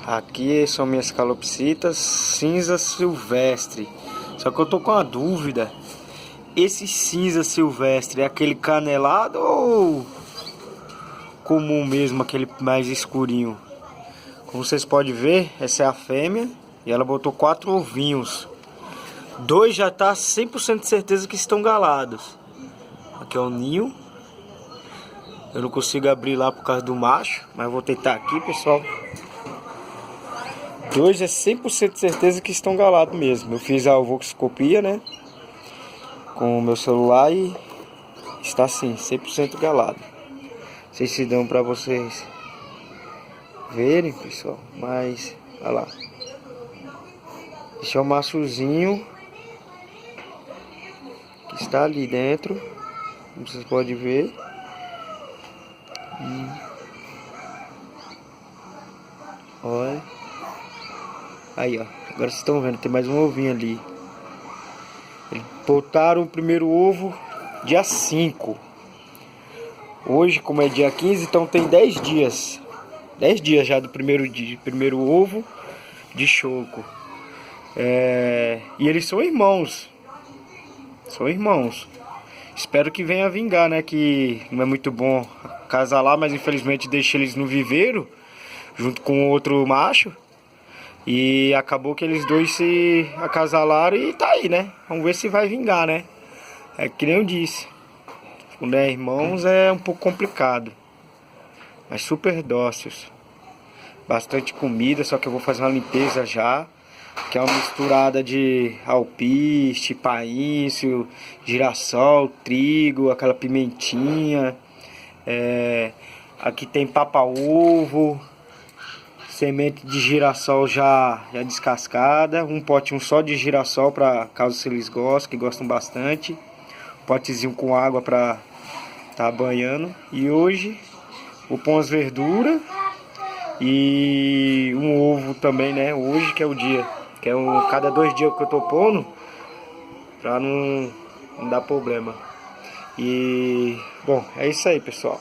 Aqui são minhas calopsitas cinza silvestre. Só que eu tô com uma dúvida. Esse cinza silvestre é aquele canelado ou comum mesmo, aquele mais escurinho? Como vocês podem ver, essa é a fêmea e ela botou 4 ovinhos. 2 já tá 100% de certeza que estão galados. Aqui é o ninho. Eu não consigo abrir lá por causa do macho, mas vou tentar aqui, pessoal. 2 é 100% de certeza que estão galados mesmo. Eu fiz a ovocoscopia, né, com o meu celular e está assim, 100% galado. Não sei se dão pra vocês verem, pessoal, mas olha lá. Esse é o machozinho que está ali dentro, como vocês podem ver. Olha. Aí, ó. Agora vocês estão vendo, tem mais um ovinho ali. Eles botaram o primeiro ovo dia 5. Hoje, como é dia 15, então tem 10 dias. 10 dias já do primeiro ovo de choco. E eles são irmãos. São irmãos. Espero que venha vingar, né? Que não é muito bom casalar, mas infelizmente deixa eles no viveiro junto com outro macho. E acabou que eles dois se acasalaram e tá aí, né? Vamos ver se vai vingar, né? É que nem eu disse. Quando é irmãos é um pouco complicado. Mas super dóceis. Bastante comida, só que eu vou fazer uma limpeza já. Que é uma misturada de alpiste, paíncio, girassol, trigo, aquela pimentinha. Aqui tem papa-ovo. Semente de girassol já descascada. Um potinho só de girassol para caso eles gostem, que gostam bastante. Potezinho com água para tá banhando. E hoje vou pôr umas verduras e um ovo também, né? Hoje que é o dia. Que é cada 2 dias que eu tô pondo para não dar problema. E bom, é isso aí, pessoal.